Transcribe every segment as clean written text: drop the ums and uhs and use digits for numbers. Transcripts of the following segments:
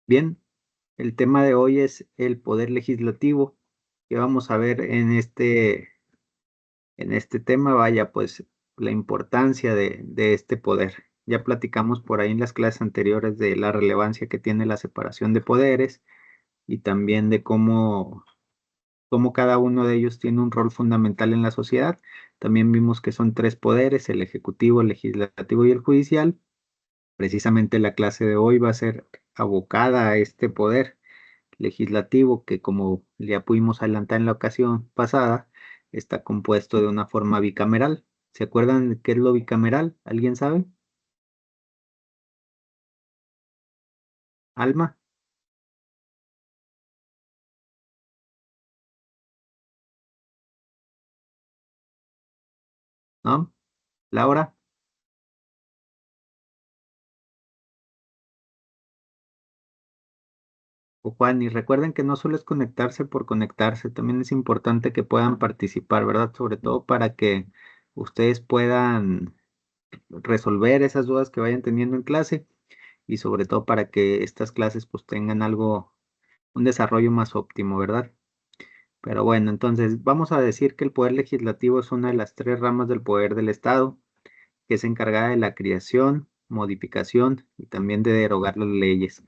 Bien, el tema de hoy es el poder legislativo. Que vamos a ver en este tema, vaya, pues la importancia de este poder. Ya platicamos por ahí en las clases anteriores de la relevancia que tiene la separación de poderes y también de cómo cada uno de ellos tiene un rol fundamental en la sociedad. También vimos que son tres poderes: el ejecutivo, el legislativo y el judicial. Precisamente la clase de hoy va a ser abocada a este poder legislativo, que, como ya pudimos adelantar en la ocasión pasada, está compuesto de una forma bicameral. ¿Se acuerdan de qué es lo bicameral? ¿Alguien sabe? ¿Alma? ¿No? ¿Laura? ¿O Juan? Y recuerden que no solo es conectarse por conectarse, también es importante que puedan participar, ¿verdad? Sobre todo para que ustedes puedan resolver esas dudas que vayan teniendo en clase, y sobre todo para que estas clases pues tengan un desarrollo más óptimo, ¿verdad? Pero bueno, entonces vamos a decir que el poder legislativo es una de las tres ramas del poder del Estado, que es encargada de la creación, modificación y también de derogar las leyes.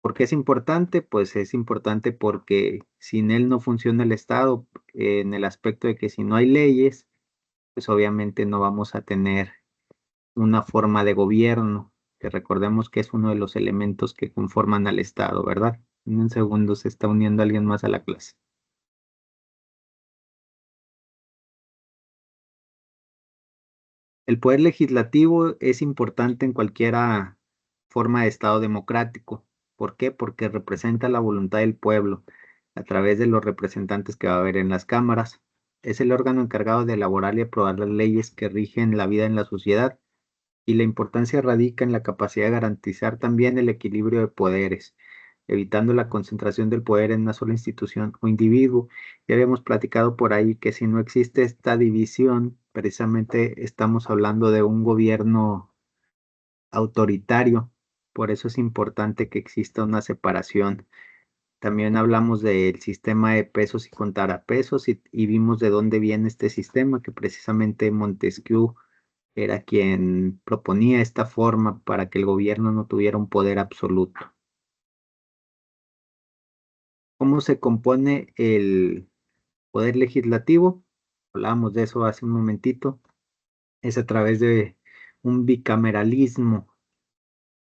¿Por qué es importante? Pues es importante porque sin él no funciona el Estado, en el aspecto de que si no hay leyes, pues obviamente no vamos a tener una forma de gobierno, que recordemos que es uno de los elementos que conforman al Estado, ¿verdad? En un segundo se está uniendo alguien más a la clase. El poder legislativo es importante en cualquier forma de Estado democrático. ¿Por qué? Porque representa la voluntad del pueblo a través de los representantes que va a haber en las cámaras. Es el órgano encargado de elaborar y aprobar las leyes que rigen la vida en la sociedad, y la importancia radica en la capacidad de garantizar también el equilibrio de poderes, evitando la concentración del poder en una sola institución o individuo. Ya habíamos platicado por ahí que si no existe esta división, precisamente estamos hablando de un gobierno autoritario. Por eso es importante que exista una separación. También hablamos del sistema de pesos y contrapesos, y vimos de dónde viene este sistema, que precisamente Montesquieu era quien proponía esta forma para que el gobierno no tuviera un poder absoluto. ¿Cómo se compone el poder legislativo? Hablábamos de eso hace un momentito. Es a través de un bicameralismo.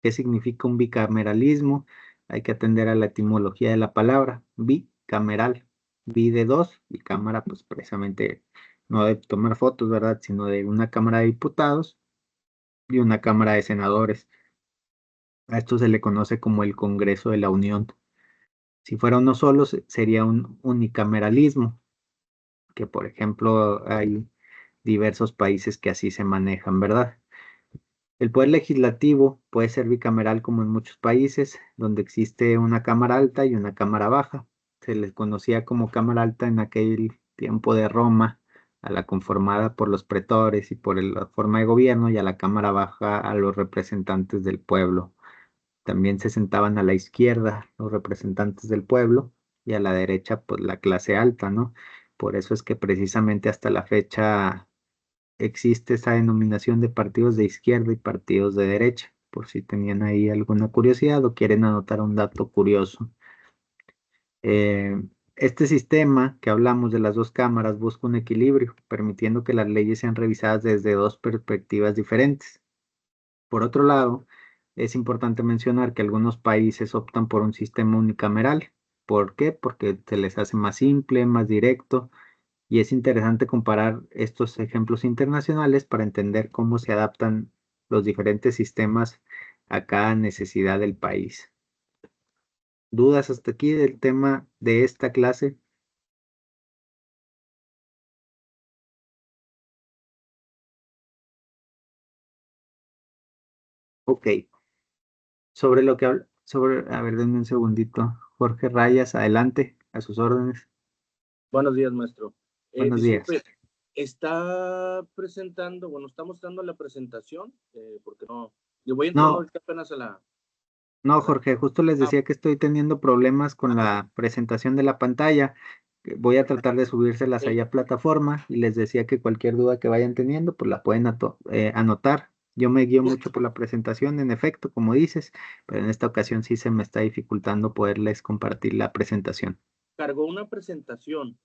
¿Qué significa un bicameralismo? Hay que atender a la etimología de la palabra bicameral. Bi de dos, y cámara, pues precisamente no de tomar fotos, ¿verdad? Sino de una cámara de diputados y una cámara de senadores. A esto se le conoce como el Congreso de la Unión. Si fuera uno solo, sería un unicameralismo, que por ejemplo hay diversos países que así se manejan, ¿verdad? El poder legislativo puede ser bicameral como en muchos países, donde existe una cámara alta y una cámara baja. Se les conocía como cámara alta en aquel tiempo de Roma, a la conformada por los pretores y por la forma de gobierno, y a la cámara baja a los representantes del pueblo. También se sentaban a la izquierda los representantes del pueblo, y a la derecha pues la clase alta, ¿no? Por eso es que precisamente hasta la fecha existe esa denominación de partidos de izquierda y partidos de derecha, por si tenían ahí alguna curiosidad o quieren anotar un dato curioso. Eh, este sistema que hablamos de las dos cámaras busca un equilibrio, permitiendo que las leyes sean revisadas desde dos perspectivas diferentes. Por otro lado, es importante mencionar que algunos países optan por un sistema unicameral. ¿Por qué? Porque se les hace más simple, más directo, y es interesante comparar estos ejemplos internacionales para entender cómo se adaptan los diferentes sistemas a cada necesidad del país. ¿Dudas hasta aquí del tema de esta clase? Ok. A ver, denme un segundito. Jorge Rayas, adelante, a sus órdenes. Buenos días, maestro. Buenos días. Disculpe, está presentando, bueno, está mostrando la presentación, porque no, yo voy entrando No, ahorita apenas a la. No, Jorge, justo les Ah, decía que estoy teniendo problemas con la presentación de la pantalla. Que voy a tratar de subírselas ok. allá a plataforma y les decía que cualquier duda que vayan teniendo, pues la pueden anotar. Yo me guío mucho por la presentación, en efecto, como dices, pero en esta ocasión sí se me está dificultando poderles compartir la presentación. Cargó una presentación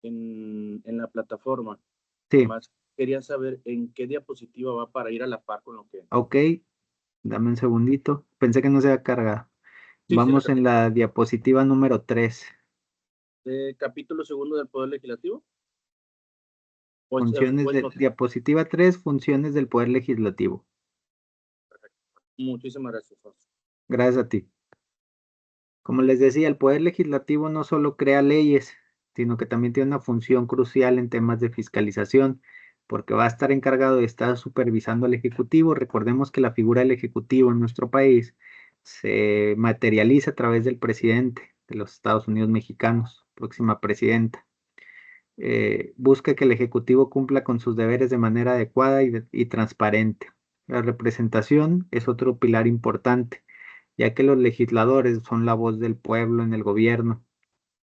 en la plataforma. Sí, Nomás quería saber en qué diapositiva va para ir a la par con lo que. ok, dame un segundito. Pensé que no se había cargado. Sí, sí, la Vamos cargó. en la diapositiva número 3. Capítulo segundo del Poder Legislativo. O es, Funciones o es de otro. diapositiva 3, funciones del Poder Legislativo. Muchísimas gracias, Alfonso. Gracias a ti. Como les decía, el Poder Legislativo no solo crea leyes, sino que también tiene una función crucial en temas de fiscalización, porque va a estar encargado de estar supervisando al Ejecutivo. Recordemos que la figura del Ejecutivo en nuestro país se materializa a través del presidente de los Estados Unidos mexicanos, próxima presidenta. Busca que el Ejecutivo cumpla con sus deberes de manera adecuada y transparente. La representación es otro pilar importante, ya que los legisladores son la voz del pueblo en el gobierno.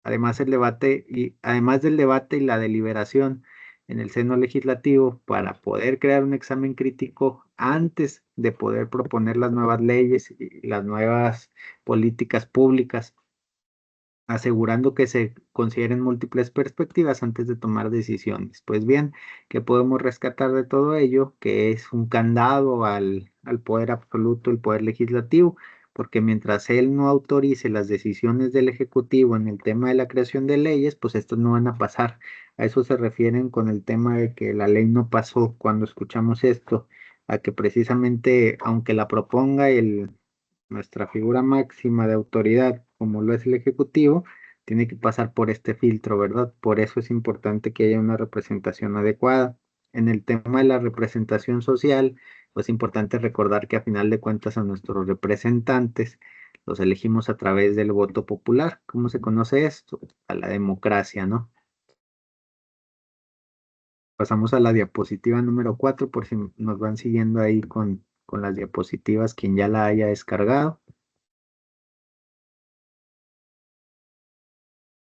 Además del debate y la deliberación en el seno legislativo, para poder crear un examen crítico antes de poder proponer las nuevas leyes y las nuevas políticas públicas, asegurando que se consideren múltiples perspectivas antes de tomar decisiones. Pues bien, ¿qué podemos rescatar de todo ello? Que es un candado al poder absoluto, el poder legislativo, porque mientras él no autorice las decisiones del Ejecutivo en el tema de la creación de leyes, pues estos no van a pasar. A eso se refieren con el tema de que la ley no pasó cuando escuchamos esto, a que precisamente, aunque la proponga nuestra figura máxima de autoridad, como lo es el Ejecutivo, tiene que pasar por este filtro, ¿verdad? Por eso es importante que haya una representación adecuada. En el tema de la representación social, pues es importante recordar que a final de cuentas a nuestros representantes los elegimos a través del voto popular. ¿Cómo se conoce esto? A la democracia, ¿no? Pasamos a la diapositiva número 4 por si nos van siguiendo ahí con las diapositivas, quien ya la haya descargado.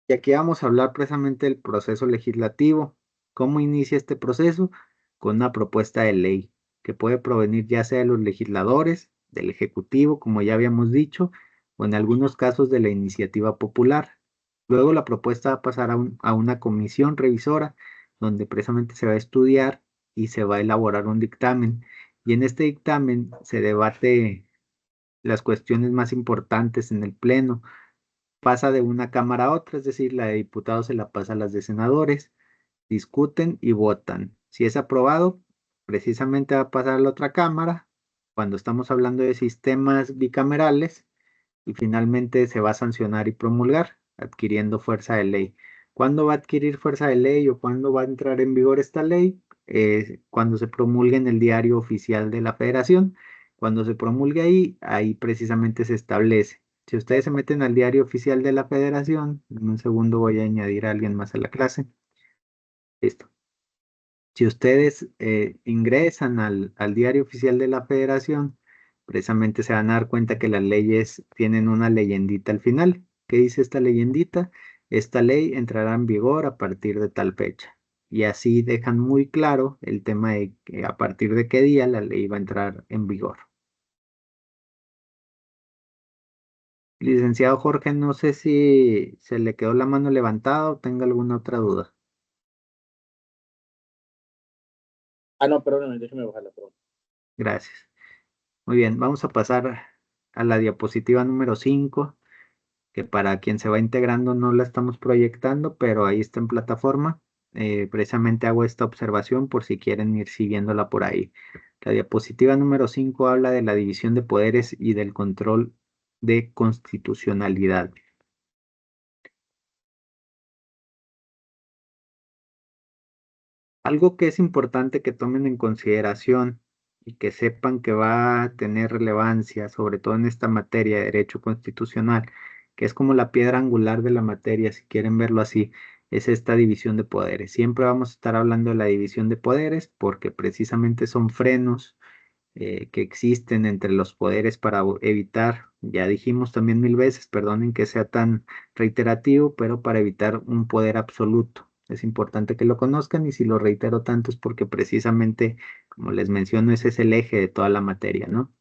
Y aquí vamos a hablar precisamente del proceso legislativo. ¿Cómo inicia este proceso? Con una propuesta de ley que puede provenir ya sea de los legisladores, del Ejecutivo, como ya habíamos dicho, o en algunos casos de la iniciativa popular. Luego la propuesta va a pasar a una comisión revisora donde precisamente se va a estudiar y se va a elaborar un dictamen. Y en este dictamen se debate las cuestiones más importantes en el pleno, pasa de una cámara a otra, es decir, la de diputados se la pasa a las de senadores, discuten y votan. Si es aprobado, precisamente va a pasar a la otra cámara, cuando estamos hablando de sistemas bicamerales, y finalmente se va a sancionar y promulgar, adquiriendo fuerza de ley. ¿Cuándo va a adquirir fuerza de ley o cuándo va a entrar en vigor esta ley? Cuando se promulgue en el diario oficial de la Federación. Cuando se promulgue ahí precisamente se establece. Si ustedes se meten al diario oficial de la Federación, en un segundo voy a añadir a alguien más a la clase. Listo. Si ustedes ingresan al diario oficial de la Federación, precisamente se van a dar cuenta que las leyes tienen una leyendita al final. ¿Qué dice esta leyendita? Esta ley entrará en vigor a partir de tal fecha. Y así dejan muy claro el tema de que a partir de qué día la ley va a entrar en vigor. Licenciado Jorge, no sé si se le quedó la mano levantada o tenga alguna otra duda. Ah, no, perdóname, déjeme bajarla, perdón. Gracias. Muy bien, vamos a pasar a la diapositiva número 5, que para quien se va integrando no la estamos proyectando, pero ahí está en plataforma. Precisamente hago esta observación por si quieren ir siguiéndola por ahí. La diapositiva número 5 habla de la división de poderes y del control de constitucionalidad. Algo que es importante que tomen en consideración y que sepan que va a tener relevancia, sobre todo en esta materia de derecho constitucional, que es como la piedra angular de la materia, si quieren verlo así, es esta división de poderes. Siempre vamos a estar hablando de la división de poderes porque precisamente son frenos que existen entre los poderes para evitar, ya dijimos también mil veces, perdonen que sea tan reiterativo, pero para evitar un poder absoluto. Es importante que lo conozcan y si lo reitero tanto es porque precisamente, como les menciono, ese es el eje de toda la materia, ¿no?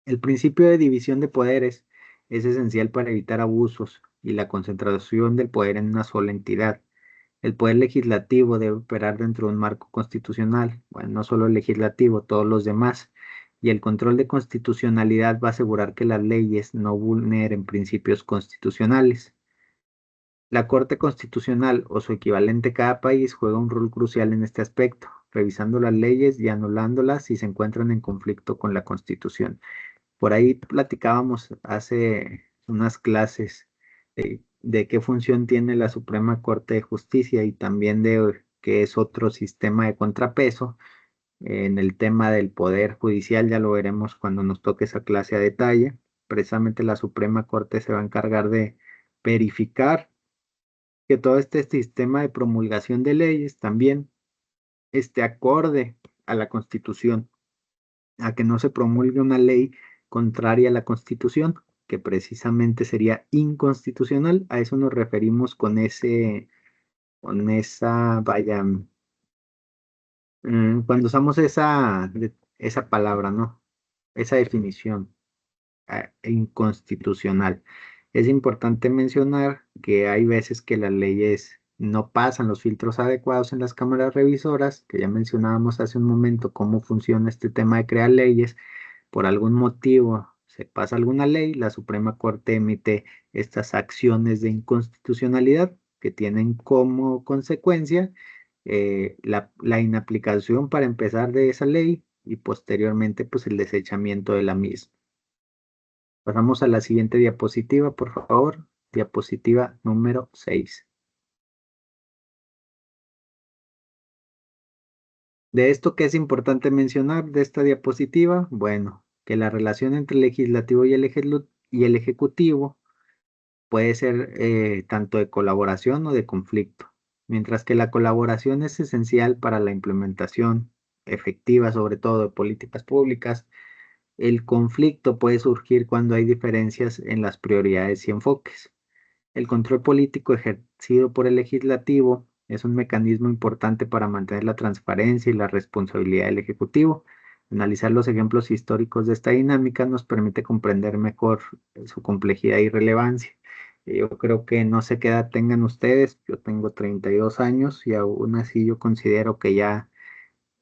El principio de división de poderes es esencial para evitar abusos y la concentración del poder en una sola entidad. El poder legislativo debe operar dentro de un marco constitucional, bueno, no solo el legislativo, todos los demás. Y el control de constitucionalidad va a asegurar que las leyes no vulneren principios constitucionales. La Corte Constitucional o su equivalente en cada país juega un rol crucial en este aspecto, revisando las leyes y anulándolas si se encuentran en conflicto con la Constitución. Por ahí platicábamos hace unas clases de qué función tiene la Suprema Corte de Justicia y también de qué es otro sistema de contrapeso. En el tema del Poder Judicial ya lo veremos cuando nos toque esa clase a detalle. Precisamente la Suprema Corte se va a encargar de verificar que todo este sistema de promulgación de leyes también esté acorde a la Constitución, a que no se promulgue una ley contraria a la Constitución, que precisamente sería inconstitucional. A eso nos referimos con vaya, cuando usamos esa palabra, ¿no? Esa definición, inconstitucional. Es importante mencionar que hay veces que las leyes no pasan los filtros adecuados en las cámaras revisoras, que ya mencionábamos hace un momento cómo funciona este tema de crear leyes. Por algún motivo se pasa alguna ley, la Suprema Corte emite estas acciones de inconstitucionalidad que tienen como consecuencia la inaplicación para empezar de esa ley y posteriormente pues el desechamiento de la misma. Pasamos a la siguiente diapositiva, por favor. Diapositiva número 6. De esto, ¿qué es importante mencionar de esta diapositiva? Bueno, que la relación entre el legislativo y el ejecutivo puede ser tanto de colaboración o de conflicto, mientras que la colaboración es esencial para la implementación efectiva, sobre todo de políticas públicas. El conflicto puede surgir cuando hay diferencias en las prioridades y enfoques. El control político ejercido por el legislativo es un mecanismo importante para mantener la transparencia y la responsabilidad del ejecutivo. Analizar los ejemplos históricos de esta dinámica nos permite comprender mejor su complejidad y relevancia. Yo creo que no sé qué edad tengan ustedes, yo tengo 32 años y aún así yo considero que ya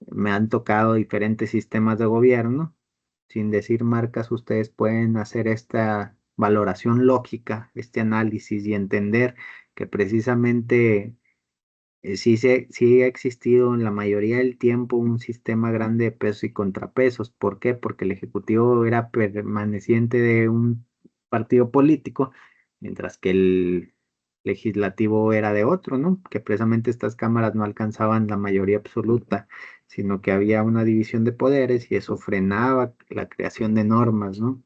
me han tocado diferentes sistemas de gobierno. Sin decir marcas, ustedes pueden hacer esta valoración lógica, este análisis y entender que precisamente sí ha existido en la mayoría del tiempo un sistema grande de pesos y contrapesos. ¿Por qué? Porque el Ejecutivo era permaneciente de un partido político, mientras que el legislativo era de otro, ¿no? Que precisamente estas cámaras no alcanzaban la mayoría absoluta, sino que había una división de poderes y eso frenaba la creación de normas, ¿no?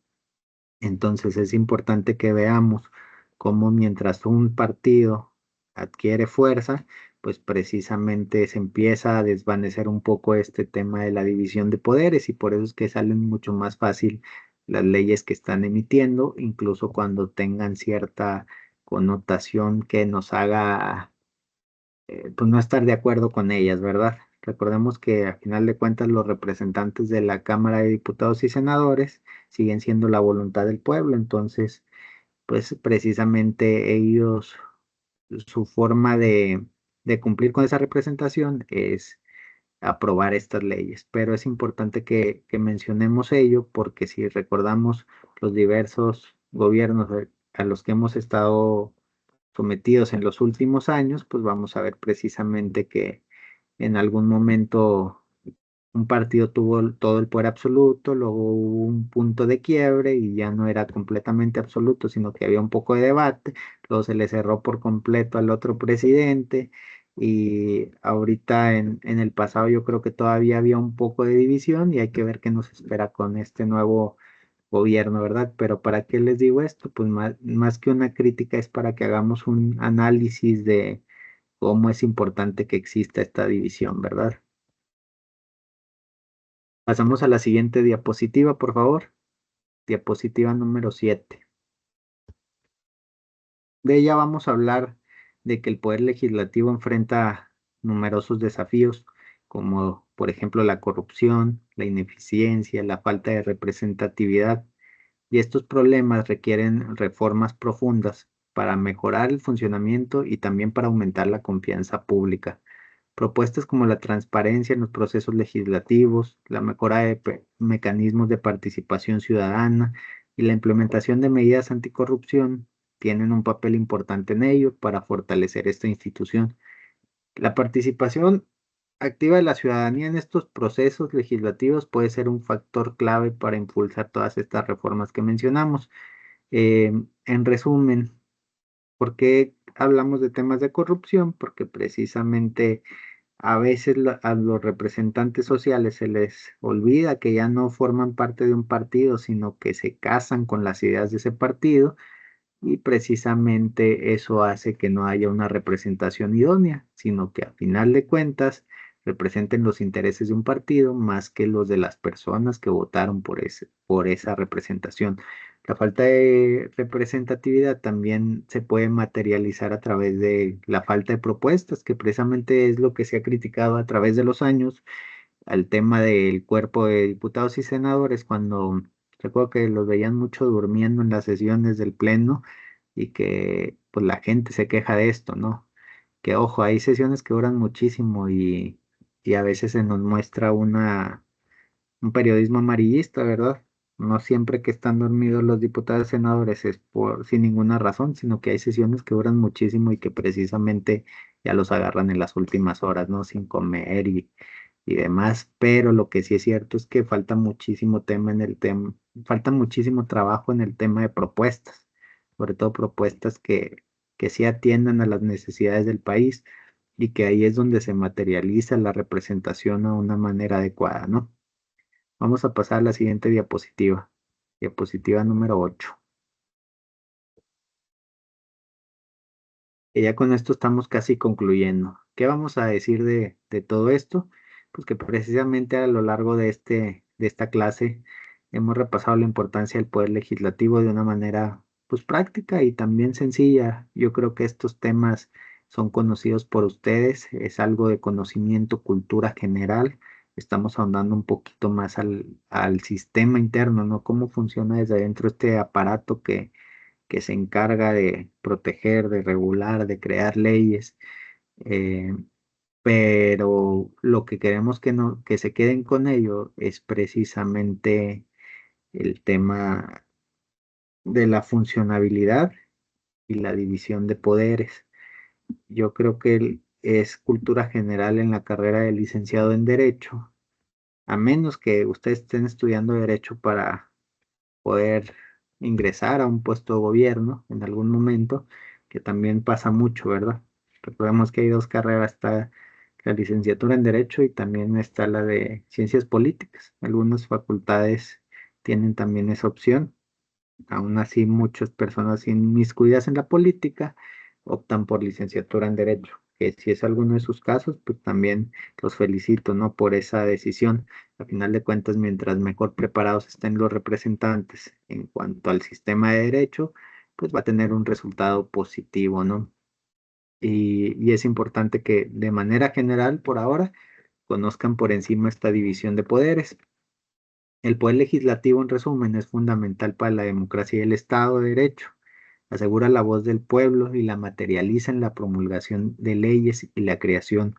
Entonces es importante que veamos cómo mientras un partido adquiere fuerza, pues precisamente se empieza a desvanecer un poco este tema de la división de poderes y por eso es que salen mucho más fácil las leyes que están emitiendo, incluso cuando tengan cierta connotación que nos haga pues no estar de acuerdo con ellas, ¿verdad? Recordemos que a final de cuentas los representantes de la Cámara de Diputados y Senadores siguen siendo la voluntad del pueblo, entonces, pues precisamente ellos, su forma de cumplir con esa representación es aprobar estas leyes, pero es importante que mencionemos ello porque si recordamos los diversos gobiernos a los que hemos estado sometidos en los últimos años, pues vamos a ver precisamente que en algún momento un partido tuvo todo el poder absoluto, luego hubo un punto de quiebre y ya no era completamente absoluto, sino que había un poco de debate, luego se le cerró por completo al otro presidente y ahorita en el pasado yo creo que todavía había un poco de división y hay que ver qué nos espera con este nuevo gobierno, ¿verdad? Pero ¿para qué les digo esto? Pues más que una crítica es para que hagamos un análisis de cómo es importante que exista esta división, ¿verdad? Pasamos a la siguiente diapositiva, por favor. Diapositiva número 7. De ella vamos a hablar de que el Poder Legislativo enfrenta numerosos desafíos, como por ejemplo la corrupción, la ineficiencia, la falta de representatividad, y estos problemas requieren reformas profundas para mejorar el funcionamiento y también para aumentar la confianza pública. Propuestas como la transparencia en los procesos legislativos, la mejora de mecanismos de participación ciudadana y la implementación de medidas anticorrupción tienen un papel importante en ello para fortalecer esta institución. La participación activa de la ciudadanía en estos procesos legislativos puede ser un factor clave para impulsar todas estas reformas que mencionamos. En resumen, ¿por qué hablamos de temas de corrupción? Porque precisamente a veces a los representantes sociales se les olvida que ya no forman parte de un partido, sino que se casan con las ideas de ese partido, y precisamente eso hace que no haya una representación idónea, sino que a final de cuentas representen los intereses de un partido más que los de las personas que votaron por esa representación. La falta de representatividad también se puede materializar a través de la falta de propuestas, que precisamente es lo que se ha criticado a través de los años al tema del cuerpo de diputados y senadores, cuando recuerdo que los veían mucho durmiendo en las sesiones del pleno, y que pues la gente se queja de esto, ¿no? Que ojo, hay sesiones que duran muchísimo, y a veces se nos muestra un periodismo amarillista, ¿verdad? No siempre que están dormidos los diputados y senadores es sin ninguna razón, sino que hay sesiones que duran muchísimo y que precisamente ya los agarran en las últimas horas, ¿no? Sin comer y demás, pero lo que sí es cierto es que falta muchísimo tema en el tema, falta muchísimo trabajo en el tema de propuestas, sobre todo propuestas que sí atiendan a las necesidades del país, y que ahí es donde se materializa la representación a una manera adecuada, ¿no? Vamos a pasar a la siguiente diapositiva, diapositiva número 8. Y ya con esto estamos casi concluyendo. ¿Qué vamos a decir de todo esto? Pues que precisamente a lo largo de esta clase hemos repasado la importancia del poder legislativo de una manera pues práctica y también sencilla. Yo creo que estos temas son conocidos por ustedes, es algo de conocimiento, cultura general. Estamos ahondando un poquito más al sistema interno, ¿no? Cómo funciona desde adentro este aparato que se encarga de proteger, de regular, de crear leyes, eh, pero lo que queremos que, no, que se queden con ello es precisamente el tema de la funcionabilidad y la división de poderes. Yo creo que es cultura general en la carrera de licenciado en Derecho, a menos que ustedes estén estudiando Derecho para poder ingresar a un puesto de gobierno en algún momento, que también pasa mucho, ¿verdad? Recordemos que hay dos carreras, está la licenciatura en Derecho y también está la de Ciencias Políticas. Algunas facultades tienen también esa opción. Aún así, muchas personas inmiscuidas en la política optan por licenciatura en Derecho, que si es alguno de sus casos, pues también los felicito, ¿no? Por esa decisión. A final de cuentas, mientras mejor preparados estén los representantes en cuanto al sistema de derecho, pues va a tener un resultado positivo, ¿no? Y es importante que de manera general, por ahora, conozcan por encima esta división de poderes. El poder legislativo, en resumen, es fundamental para la democracia y el Estado de Derecho. Asegura la voz del pueblo y la materializa en la promulgación de leyes y la creación.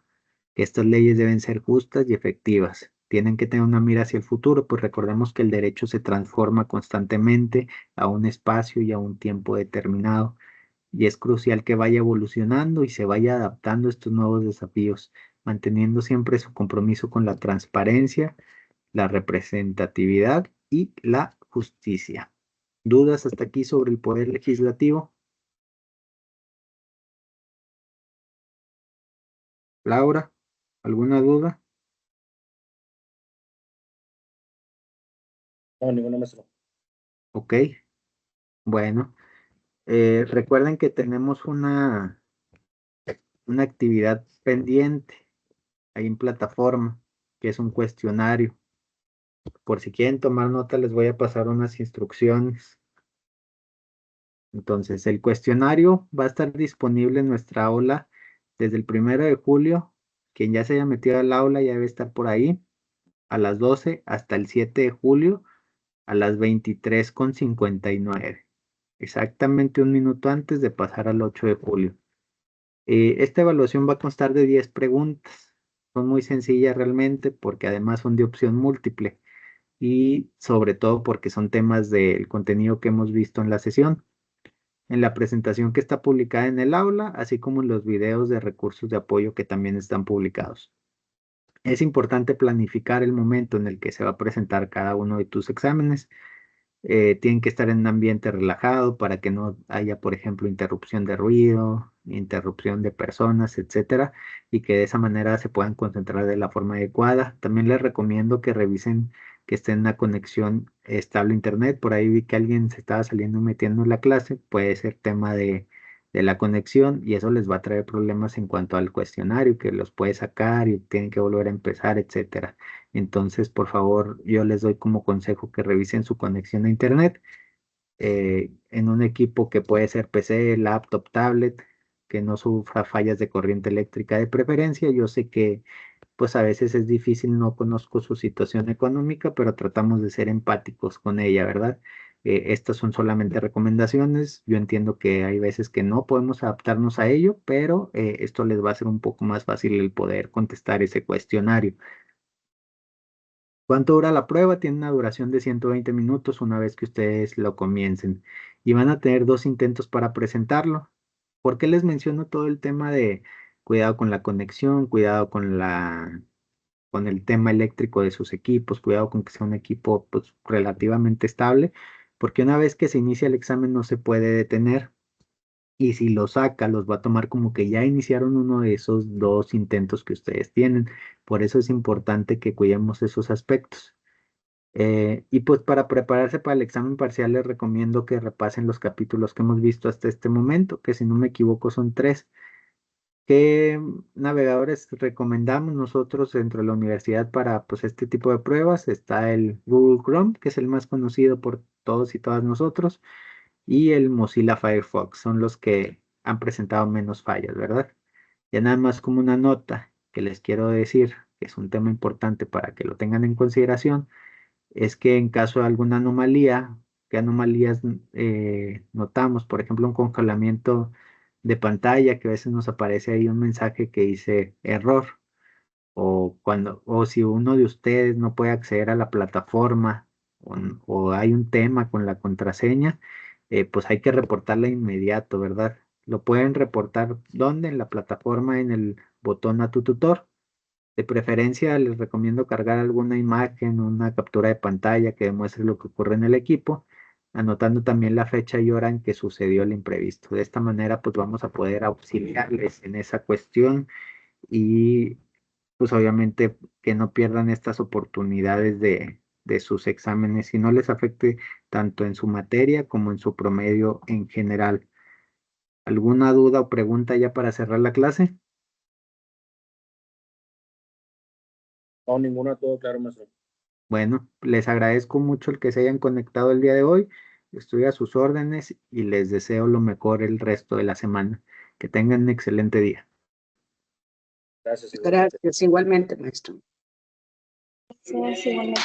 Estas leyes deben ser justas y efectivas. Tienen que tener una mira hacia el futuro, pues recordemos que el derecho se transforma constantemente a un espacio y a un tiempo determinado, y es crucial que vaya evolucionando y se vaya adaptando a estos nuevos desafíos, manteniendo siempre su compromiso con la transparencia, la representatividad y la justicia. ¿Dudas hasta aquí sobre el poder legislativo? Laura, ¿alguna duda? No, ninguna maestro. Ok, bueno. Recuerden que tenemos una actividad pendiente ahí en plataforma, que es un cuestionario. Por si quieren tomar nota, les voy a pasar unas instrucciones. Entonces, el cuestionario va a estar disponible en nuestra aula desde el 1 de julio. Quien ya se haya metido al aula ya debe estar por ahí a las 12 hasta el 7 de julio a las 23:59. Exactamente un minuto antes de pasar al 8 de julio. Esta evaluación va a constar de 10 preguntas. Son muy sencillas realmente porque además son de opción múltiple y sobre todo porque son temas del contenido que hemos visto en la sesión, en la presentación que está publicada en el aula, así como en los videos de recursos de apoyo que también están publicados. Es importante planificar el momento en el que se va a presentar cada uno de tus exámenes. Tienen que estar en un ambiente relajado para que no haya, por ejemplo, interrupción de ruido, interrupción de personas, etcétera, y que de esa manera se puedan concentrar de la forma adecuada. También les recomiendo que revisen que esté en una conexión estable a internet. Por ahí vi que alguien se estaba saliendo y metiendo en la clase. Puede ser tema de la conexión y eso les va a traer problemas en cuanto al cuestionario, que los puede sacar y tienen que volver a empezar, etcétera. Entonces, por favor, yo les doy como consejo que revisen su conexión a internet en un equipo que puede ser PC, laptop, tablet, que no sufra fallas de corriente eléctrica de preferencia. Yo sé que pues a veces es difícil, no conozco su situación económica, pero tratamos de ser empáticos con ella, ¿verdad? Estas son solamente recomendaciones. Yo entiendo que hay veces que no podemos adaptarnos a ello, pero esto les va a hacer un poco más fácil el poder contestar ese cuestionario. ¿Cuánto dura la prueba? Tiene una duración de 120 minutos una vez que ustedes lo comiencen y van a tener 2 intentos para presentarlo. ¿Por qué les menciono todo el tema de cuidado con la conexión, cuidado con el tema eléctrico de sus equipos, cuidado con que sea un equipo pues, relativamente estable? Porque una vez que se inicia el examen no se puede detener y si lo saca, los va a tomar como que ya iniciaron uno de esos 2 intentos que ustedes tienen. Por eso es importante que cuidemos esos aspectos. Y pues para prepararse para el examen parcial les recomiendo que repasen los capítulos que hemos visto hasta este momento, que si no me equivoco son 3. ¿Qué navegadores recomendamos nosotros dentro de la universidad para pues este tipo de pruebas? Está el Google Chrome, que es el más conocido por todos y todas nosotros, y el Mozilla Firefox, son los que han presentado menos fallas, ¿verdad? Ya nada más como una nota que les quiero decir, que es un tema importante para que lo tengan en consideración, es que en caso de alguna anomalía, ¿qué anomalías notamos? Por ejemplo, un congelamiento de pantalla, que a veces nos aparece ahí un mensaje que dice error, o si uno de ustedes no puede acceder a la plataforma, o hay un tema con la contraseña, pues hay que reportarla de inmediato, ¿verdad? Lo pueden reportar ¿dónde? En la plataforma, en el botón a tu tutor. De preferencia, les recomiendo cargar alguna imagen, una captura de pantalla que demuestre lo que ocurre en el equipo, anotando también la fecha y hora en que sucedió el imprevisto. De esta manera, pues vamos a poder auxiliarles en esa cuestión y pues obviamente que no pierdan estas oportunidades de sus exámenes y no les afecte tanto en su materia como en su promedio en general. ¿Alguna duda o pregunta ya para cerrar la clase? No, ninguna, todo claro, maestro. Bueno, les agradezco mucho el que se hayan conectado el día de hoy. Estoy a sus órdenes y les deseo lo mejor el resto de la semana. Que tengan un excelente día. Gracias, igualmente. Gracias, igualmente, maestro. Gracias, igualmente.